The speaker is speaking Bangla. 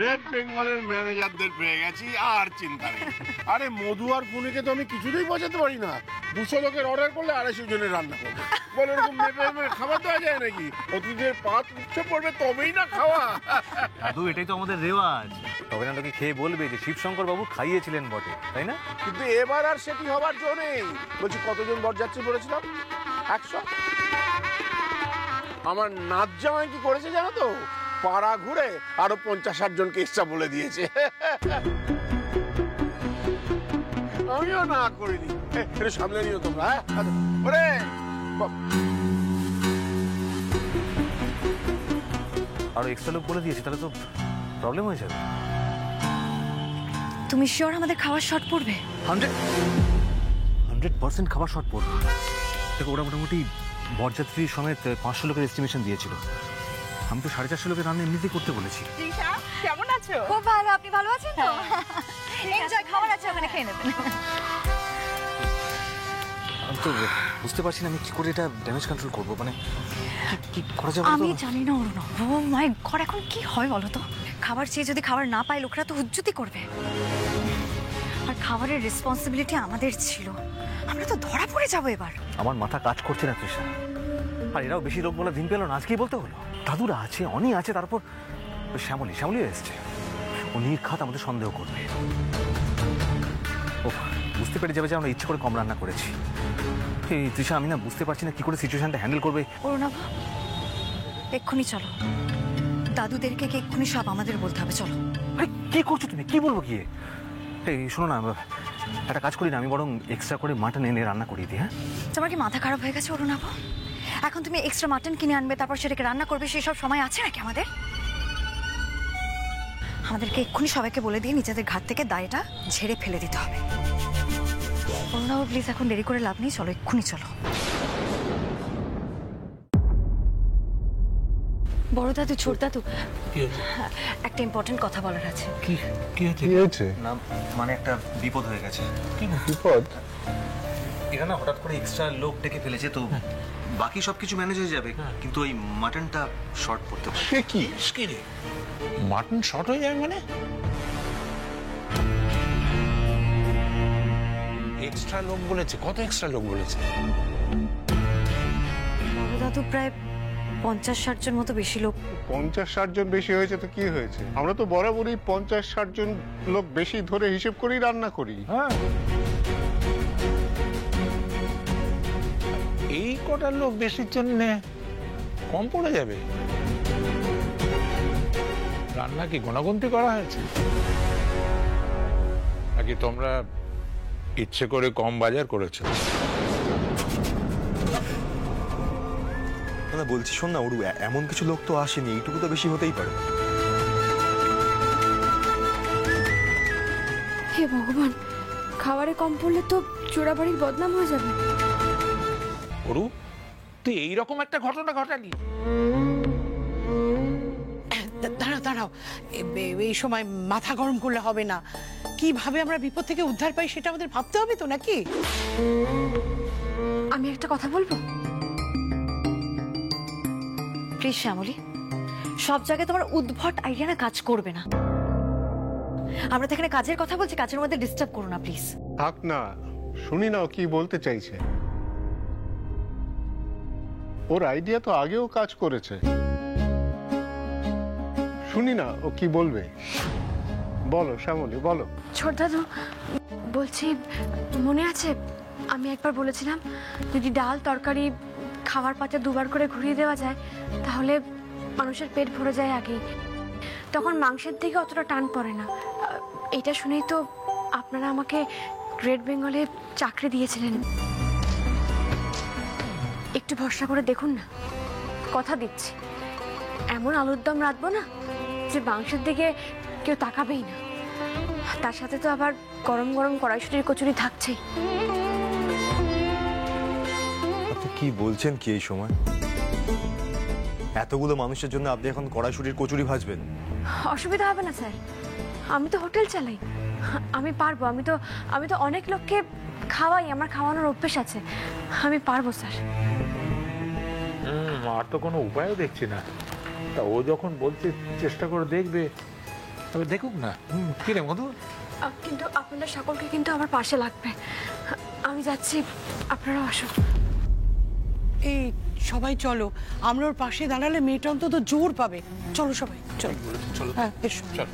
রেড বেঙ্গলের ম্যানেজারদের পেয়ে গেছি, আর চিন্তা নেই। আরে মধু আর পুনিকে তো আমি কিছুতেই বোঝাতে পারি না 200 লোকের অর্ডার করলে 250 জনের রান্না করবে। বলে এরকম মেপে মেপে খাবার দেওয়া যায় নাকি? অতিথিদের পাত উঠছে পড়বে তবেই না খাওয়া। দাদু এটাই তো আমাদের রেওয়াজ, তবে না তোকে খেয়ে বলবে যে শিবশঙ্কর বাবু খাইয়েছিলেন বটে, তাই না? কিন্তু এবার আর সেটি হবার জো নেই। বলছি কতজন বরযাত্রী বলেছিলাম? 100। আমার নাচ জামাই কি করেছে জানো তো? পাড়া ঘুরে আরো 50-60 জনকে এক্সট্রা বলে দিয়েছে। আমিও না করিনি। একটু সামলে নিও তোমরা। ওরে আরো এক্সট্রা লোক বলে দিয়েছি, তাহলে তো প্রবলেম হয়ে যাবে। তুমি শিওর আমাদের খাওয়ার শর্ট পড়বে? 100% খাবার শর্ট পড়বে। দেখো ওরা মোটামুটি বরযাত্রী সমেত 500 লোকের এস্টিমেশন দিয়েছিল। আমি তো 450 লোকের রান্না এমনিতেই করতে বলেছি। কেমন আছো? খুব ভালো, আপনি ভালো আছেন তো? এনজয়, খাবার আছে ওখানে, খেয়ে নেবেন। আমি তো বুঝতে পারছি না আমি কি করে এটা ড্যামেজ কন্ট্রোল করবো, মানে কি করা যাবে? আমি জানি না অরুণা। ও মাই গড, এখন কি হয় বলো তো? খাবার চেয়ে যদি খাবার না পায় লোকরা তো হুজ্জুতি করবে। আর খাবারের রেসপন্সিবিলিটি আমাদের ছিল, আমরা তো ধরা পড়ে যাবো এবার। আমার মাথা কাজ করছে না তৃষা। আর এরাও বেশি লোক বলে দিন পেল না, আজকেই বলতে হলো। দাদুরা আছে, অনি আছে, তারপর শ্যামলিও এসছে। ও নির্ঘাত আমাদের সন্দেহ করবে। ও বুঝতে পেরে যাবে যে আমরা ইচ্ছে করে কম রান্না করেছি। এই তৃষা, আমি না বুঝতে পারছি না কি করে সিচুয়েশনটা হ্যান্ডেল করবে। অরুণা এক্ষুনি চলো, দাদুদেরকে এক্ষুনি সব আমাদের বলতে হবে। চলো। আরে কি করছো তুমি? কি বলবো গিয়ে? এই শোনো না, একটা কাজ করি না, আমি বরং এক্সট্রা করে মাটন এনে রান্না করিয়ে দিই। হ্যাঁ, তোমার কি মাথা খারাপ হয়ে গেছে অরুণাভ? এখন তুমি এক্সট্রা মাটন কিনে আনবে, তারপর সেটাকে রান্না করবে, সেই সব সময় আছে নাকি আমাদের? আমাদেরকে এক্ষুনি সবাইকে বলে দিয়ে নিজেদের ঘাট থেকে দায়টা ঝেড়ে ফেলে দিতে হবে। অরুণাভ প্লিজ, এখন দেরি করে লাভ নেই, চলো এক্ষুনি চলো। বড় দাদু, ছোট দাদু, একটা ইম্পর্টেন্ট কথা বলার আছে। কি হয়েছে? না মানে একটা বিপদ হয়ে গেছে। কি বিপদ? এরা না হঠাৎ করে এক্সট্রা লোক ডেকে ফেলেছে, তো বাকি সবকিছু ম্যানেজ হয়ে যাবে, কিন্তু ওই মাটনটা শর্ট পড়তে পারে। সে কি রে? মাটন শর্ট হয়ে যাবে মানে? এক্সট্রা লোক বলেছে? কত এক্সট্রা লোক বলেছে? বড় দাদু প্রায় 50-60 জন মতো বেশি লোক। 50-60 জন বেশি হয়েছে তো কি হয়েছে? আমরা তো বরাবরই 50-60 জন লোক বেশি ধরে হিসেব করেই রান্না করি। হ্যাঁ, এই কটা লোক বেশির জন্য কম পড়ে যাবে? রান্না কি গণগন্তি করা হয়েছে নাকি তোমরা ইচ্ছে করে কম বাজার করেছো? না বলছি শোন না ওরু, এমন কিছু লোক তো আসেনি, এইটুকু তো বেশি হতেই পারে। হে ভগবান, খাবারে কম পড়লে তো চোরাবাড়ির বদনাম হয়ে যাবে। ওরু, তুই এইরকম একটা ঘটনা ঘটালি? দাঁড়াও, এই সময় মাথা গরম করলে হবে না। কিভাবে আমরা বিপদ থেকে উদ্ধার পাই সেটা আমাদের ভাবতে হবে তো, নাকি? আমি একটা কথা বলবো? প্লিজ শ্যামলী, সব জায়গায় তোমার উদ্ভট আইডিয়া না কাজ করবে না। আমরা তো এখানে কাজের কথা বলছি, কাজের মধ্যে ডিস্টার্ব করো না প্লিজ। থাক না, শুনি না ও কি বলতে চাইছে। ওর আইডিয়া তো আগেও কাজ করেছে, শুনি না ও কি বলবে। বলো শ্যামলী, বলো। ছোট দাদু বলছি, মনে আছে আমি একবার বলেছিলাম যদি ডাল তরকারি খাওয়ার পাতে দুবার করে ঘুরিয়ে দেওয়া যায় তাহলে মানুষের পেট ভরে যায় আগেই, তখন মাংসের দিকে অতটা টান পড়ে না। এটা শুনেই তো আপনারা আমাকে রেড বেঙ্গলে চাকরি দিয়েছিলেন। একটু ভরসা করে দেখুন না, কথা দিচ্ছি এমন আলুর দম রাঁধবো না যে মাংসের দিকে কেউ তাকাবেই না। তার সাথে তো আবার গরম গরম কড়াইশুঁটির কচুরি থাকছেই। আপনি কি বলছেন কি এই সময়? এতগুলো মানুষের জন্য আপনি এখন কড়াইশুঁটির কচুরি ভাজবেন? অসুবিধা হবে না স্যার, আমি তো হোটেল চালাই, আমি পারবো। আমি তো অনেক লোককে খাওয়াই, আমার খাওয়ানোর অভ্যেস আছে, আমি পারবো স্যার। আর তো কোনো উপায়ও দেখছি না। তা ও যখন বলছে চেষ্টা করে দেখবে, তবে দেখুক না। কি রে মধু? কিন্তু আপনাদের সকলকে কিন্তু আমার পাশে লাগবে। আমি যাচ্ছি, আপনারা আসুন। এই সবাই চলো, আমরা ওর পাশে দাঁড়ালে মেয়েটা অন্তত জোর পাবে। চলো সবাই, চলো। হ্যাঁ, এসো। চল।